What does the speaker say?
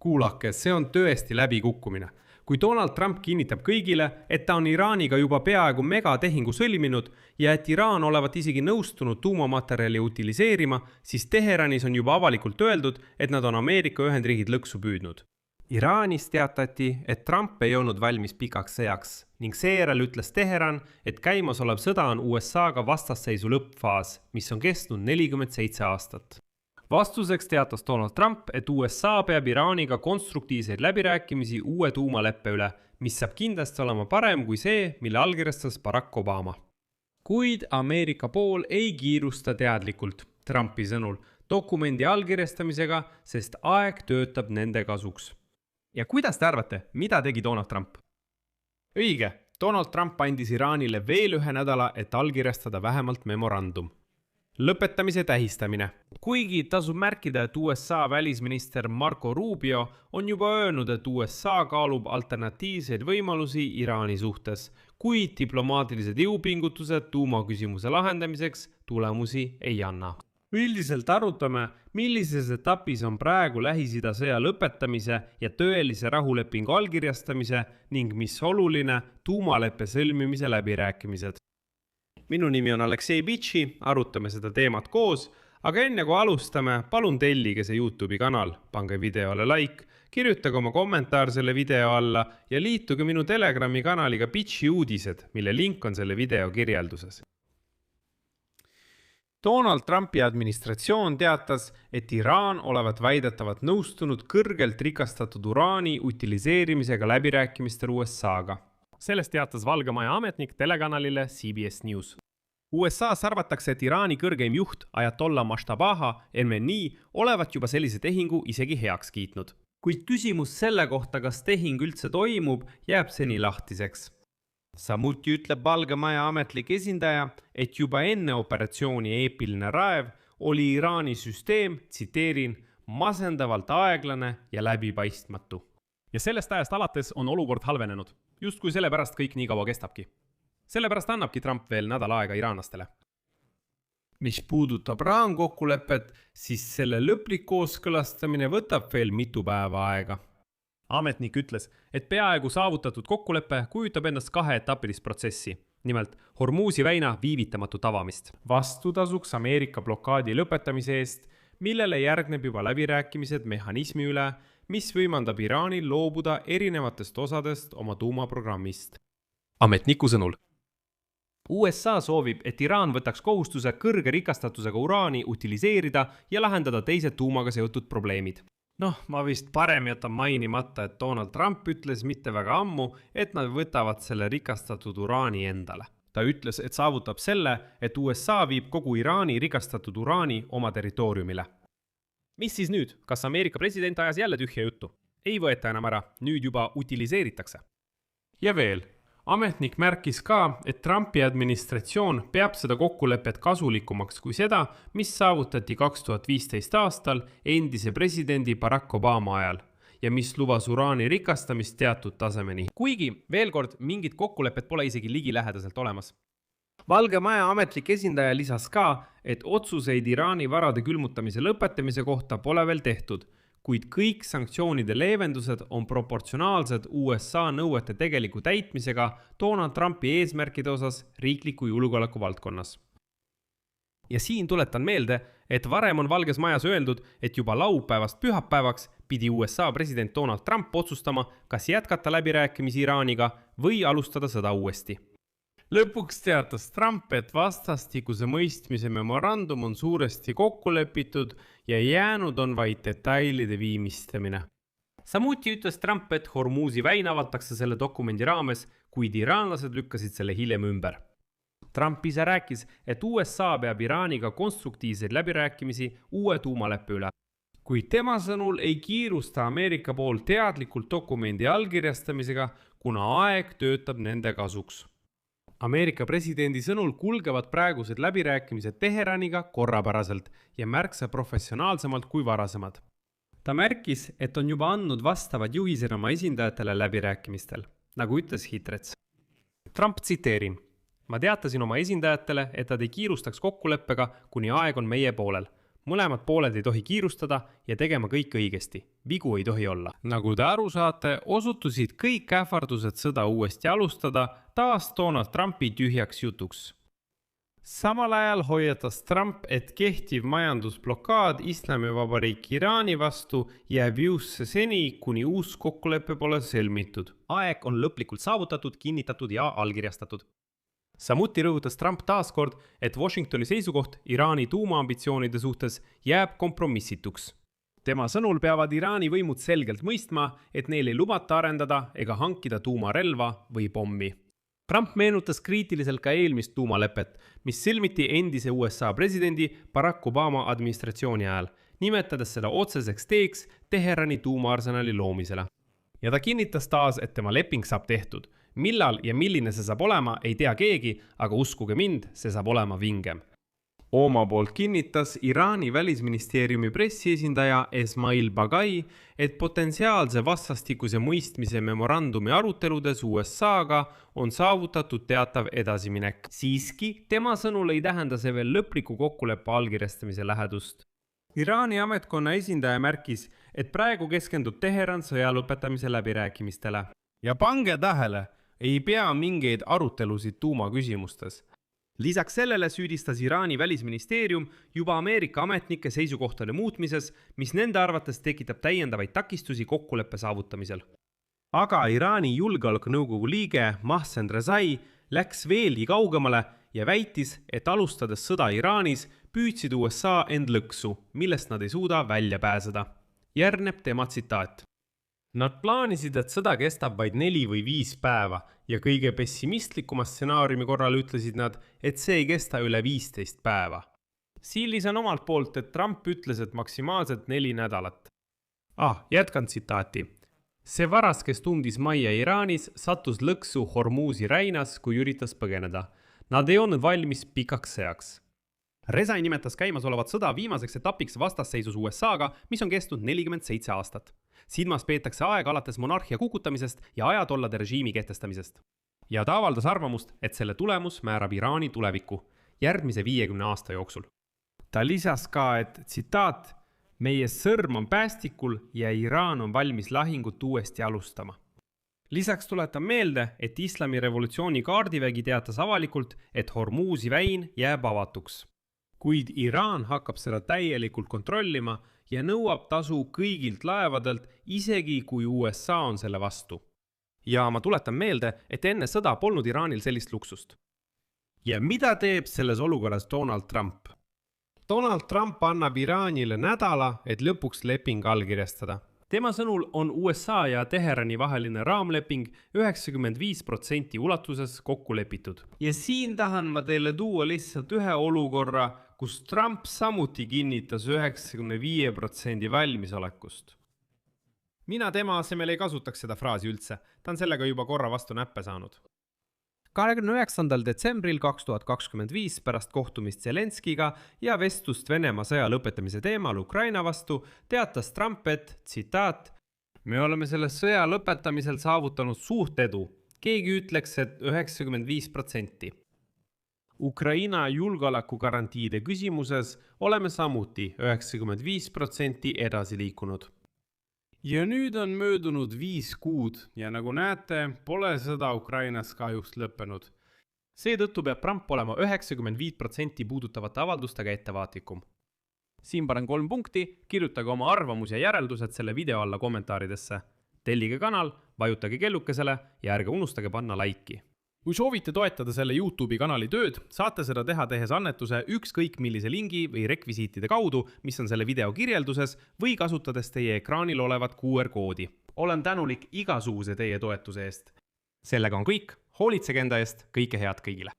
Kuulake, see on tõesti läbikukkumine. Kui Donald Trump kinnitab kõigile, et ta on Iraaniga juba peaaegu megatehingu sõlminud ja et Iraan olevat isegi nõustunud tuumamaterjali utiliseerima, siis Teheranis on juba avalikult öeldud, et nad on Ameerika Ühendriigid lõksu püüdnud. Iraanis teatati, et Trump ei olnud valmis pikaks sõjaks ning seejärel ütles Teheran, et käimasolev sõda on USA-ga vastasseisu lõppfaas, mis on kestnud 47 aastat. Vastuseks teatas Donald Trump, et USA peab Iraaniga konstruktiivseid läbirääkimisi uue tuumaleppe üle, mis saab kindlasti olema parem kui see, mille allkirjastas Barack Obama. Kuid Ameerika pool ei kiirusta teadlikult, Trumpi sõnul, dokumendi allkirjastamisega, sest aeg töötab nende kasuks. Ja kuidas te arvate, mida tegi Donald Trump? Õige, Donald Trump andis Iraanile veel 1 nädala, et allkirjastada vähemalt memorandum. Lõpetamise tähistamine. Kuigi tasub märkida, et USA välisminister Marco Rubio on juba öelnud, et USA kaalub alternatiivseid võimalusi Iraani suhtes, kuid diplomaatilised jõupingutused tuumaküsimuse lahendamiseks tulemusi ei anna. Üldiselt arutame, millises etapis on praegu Lähis-Ida sõja lõpetamise ja tõelise rahulepingu allkirjastamise ning mis oluline tuumaleppe sõlmimise läbirääkimised. Minu nimi on Aleksei Bitši, arutame seda teemat koos, aga enne kui alustame, palun tellige see YouTube'i kanal, pange videole like, kirjutage oma kommentaar selle video alla ja liituge minu Telegrami kanaliga Bitši uudised, mille link on selle video kirjelduses. Donald Trumpi administratsioon teatas, et Iraan olevat väidetavalt nõustunud kõrgelt rikastatud uraani utiliseerimisega läbirääkimistel USA-ga. Sellest teatas Valge Maja ametnik telekanalile CBS News. USA-s arvatakse, et Iraani kõrgeim juht Ayatollah Mashtabaha MNI olevat juba sellise tehingu isegi heaks kiitnud. Kuid küsimus selle kohta, kas tehing üldse toimub, jääb seni lahtiseks. Samuti ütleb Valge Maja ametlik esindaja, et juba enne operatsiooni Eepiline raev oli Iraani süsteem, tsiteerin, masendavalt aeglane ja läbipaistmatu. Ja sellest ajast alates on olukord halvenenud. Justkui sellepärast kõik nii kaua kestabki. Sellepärast annabki Trump veel nädal aega iraanlastele. Mis puudutab raamkokkulepet, siis selle lõplik kooskõlastamine võtab veel mitu päeva aega. Ametnik ütles, et peaaegu saavutatud kokkulepe kujutab endast 2-etapilist protsessi, nimelt Hormuzi väina viivitamatut avamist. Vastutasuks Ameerika blokaadi lõpetamise eest, millele järgneb juba läbirääkimised mehhanismi üle, mis võimandab Iraanil loobuda erinevatest osadest oma tuumaprogrammist. Ametniku sõnul. USA soovib, et Iraan võtaks kohustuse kõrge rikastatusega uraani utiliseerida ja lahendada teised tuumaga seotud probleemid. Ma vist parem jätan mainimata, et Donald Trump ütles mitte väga ammu, et nad võtavad selle rikastatud uraani endale. Ta ütles, et saavutab selle, et USA viib kogu Iraani rikastatud uraani oma territooriumile. Mis siis nüüd? Kas Ameerika president ajas jälle tühja juttu? Ei võeta enam ära, nüüd juba utiliseeritakse. Ja veel, ametnik märkis ka, et Trumpi administratsioon peab seda kokkulepet kasulikumaks kui seda, mis saavutati 2015 aastal endise presidendi Barack Obama ajal ja mis lubas uraani rikastamist teatud tasemeni. Kuigi, veel kord, mingit kokkulepet pole isegi ligilähedaselt olemas. Valge Maja ametlik esindaja lisas ka, et otsuseid Iraani varade külmutamise lõpetamise kohta pole veel tehtud, kuid kõik sanktsioonide leevendused on proportsionaalsed USA nõuete tegeliku täitmisega Donald Trumpi eesmärkide osas riikliku julgeoleku valdkonnas. Ja siin tuletan meelde, et varem on Valges Majas öeldud, et juba laupäevast pühapäevaks pidi USA president Donald Trump otsustama, kas jätkata läbirääkimisi Iraaniga või alustada sõda uuesti. Lõpuks teatas Trump, et vastastikuse mõistmise memorandum on suuresti kokku lepitud ja jäänud on vaid detailide viimistamine. Samuti ütles Trump, et Hormuzi väin avatakse selle dokumendi raames, kuid iraanlased lükkasid selle hiljem ümber. Trump ise rääkis, et USA peab Iraaniga konstruktiivseid läbirääkimisi uue tuumaleppe üle. Kuid tema sõnul ei kiirusta Ameerika pool teadlikult dokumendi allkirjastamisega, kuna aeg töötab nende kasuks. Ameerika presidendi sõnul kulgevad praegused läbirääkimised Teheraniga korrapäraselt ja märksa professionaalsemalt kui varasemad. Ta märkis, et on juba andnud vastavad juhised oma esindajatele läbirääkimistel, nagu ütles Hitrets. Trump tsiteerin. Ma teatasin oma esindajatele, et nad ei kiirustaks kokkuleppega, kuni aeg on meie poolel. Mõlemad pooled ei tohi kiirustada ja tegema kõik õigesti. Vigu ei tohi olla. Nagu te aru saate, osutusid kõik ähvardused sõda uuesti alustada taas Donald Trumpi tühjaks jutuks. Samal ajal hoiatas Trump, et kehtiv majandusblokaad Islamivabariik Iraani vastu jääb jõusse seni, kuni uus kokkulepe pole sõlmitud. Aeg on lõplikult saavutatud, kinnitatud ja allkirjastatud. Samuti rõhutas Trump taaskord, et Washingtoni seisukoht Iraani tuumaambitsioonide suhtes jääb kompromissituks. Tema sõnul peavad Iraani võimud selgelt mõistma, et neil ei lubata arendada ega hankida tuumarelva või pommi. Trump meenutas kriitiliselt ka eelmist tuumalepet, mis sõlmiti endise USA presidendi Barack Obama administratsiooni ajal, nimetades seda otseseks teeks Teherani tuumaarsenali loomisele. Ja ta kinnitas taas, et tema leping saab tehtud. Millal ja milline see saab olema, ei tea keegi, aga uskuge mind, see saab olema vingem. Oma poolt kinnitas Iraani välisministeeriumi pressiesindaja Esmail Bagai, et potentsiaalse vastastikuse mõistmise memorandumi aruteludes USA-ga on saavutatud teatav edasiminek. Siiski, tema sõnul ei tähenda see veel lõpliku kokkuleppe allkirjastamise lähedust. Iraani ametkonna esindaja märkis, et praegu keskendub Teheran sõja lõpetamise läbirääkimistele. Ja pange tähele, ei pea mingeid arutelusid tuumaküsimustes. Lisaks sellele süüdistas Iraani välisministeerium juba Ameerika ametnike seisukohtade muutmises, mis nende arvates tekitab täiendavaid takistusi kokkuleppe saavutamisel. Aga Iraani julgeolekunõukogu liige Mohsen Rezai läks veelgi kaugemale ja väitis, et alustades sõda Iraanis püüdsid USA end lõksu, millest nad ei suuda välja pääseda. Järgneb tema tsitaat. Nad plaanisid, et sõda kestab vaid 4 või 5 päeva ja kõige pessimistlikuma stsenaariumi korral ütlesid nad, et see ei kesta üle 15 päeva. Siilis on omalt poolt, et Trump ütles, et maksimaalselt 4 nädalat. Jätkan tsitaati. See varas, kes tundis majja Iraanis, sattus lõksu Hormuzi räinas, kui üritas põgeneda. Nad ei olnud valmis pikaks sõjaks. Rezai nimetas käimasolevat sõda viimaseks etapiks vastasseisus USA-ga, mis on kestnud 47 aastat. Silmas peetakse aeg alates monarhia kukutamisest ja ajatollade režiimi kehtestamisest. Ja ta avaldas arvamust, et selle tulemus määrab Iraani tuleviku järgmise 50 aasta jooksul. Ta lisas ka, et tsitaat, meie sõrm on päästikul ja Iraan on valmis lahingut uuesti alustama. Lisaks tuletan meelde, et Islami revolutsiooni kaardivägi teatas avalikult, et Hormuzi väin jääb avatuks. Kuid Iraan hakkab seda täielikult kontrollima ja nõuab tasu kõigilt laevadelt, isegi kui USA on selle vastu. Ja ma tuletan meelde, et enne sõda polnud Iraanil sellist luksust. Ja mida teeb selles olukorras Donald Trump? Donald Trump annab Iraanile nädala, et lõpuks leping allkirjastada. Tema sõnul on USA ja Teherani vaheline raamleping 95% ulatuses kokku lepitud. Ja siin tahan ma teile tuua lihtsalt ühe olukorra, kus Trump samuti kinnitas 95% valmisolekust. Mina tema asemel ei kasutaks seda fraasi üldse, ta on sellega juba korra vastu näppe saanud. 29. detsembril 2025 pärast kohtumist Zelenskiga ja vestlust Venemaa sõja lõpetamise teemal Ukraina vastu teatas Trump, et, tsitaat, me oleme selle sõja lõpetamisel saavutanud suurt edu. Keegi ütleks, et 95%. Ukraina julgeolekugarantiide küsimuses oleme samuti 95% edasi liikunud. Ja nüüd on möödunud 5 kuud ja nagu näete, pole sõda Ukrainas kahjuks lõppenud. Seetõttu peab Trump olema 95% puudutavate avaldustega ettevaatlikum. Siin panen 3 punkti, kirjutage oma arvamus ja järeldused selle video alla kommentaaridesse. Tellige kanal, vajutage kellukesele ja ärge unustage panna laiki. Kui soovite toetada selle YouTube'i kanali tööd, saate seda tehes annetuse ükskõik millise lingi või rekvisiitide kaudu, mis on selle video kirjelduses või kasutades teie ekraanil olevat QR-koodi. Olen tänulik igasuguse teie toetuse eest. Sellega on kõik, hoolitsege enda eest, kõike head kõigile.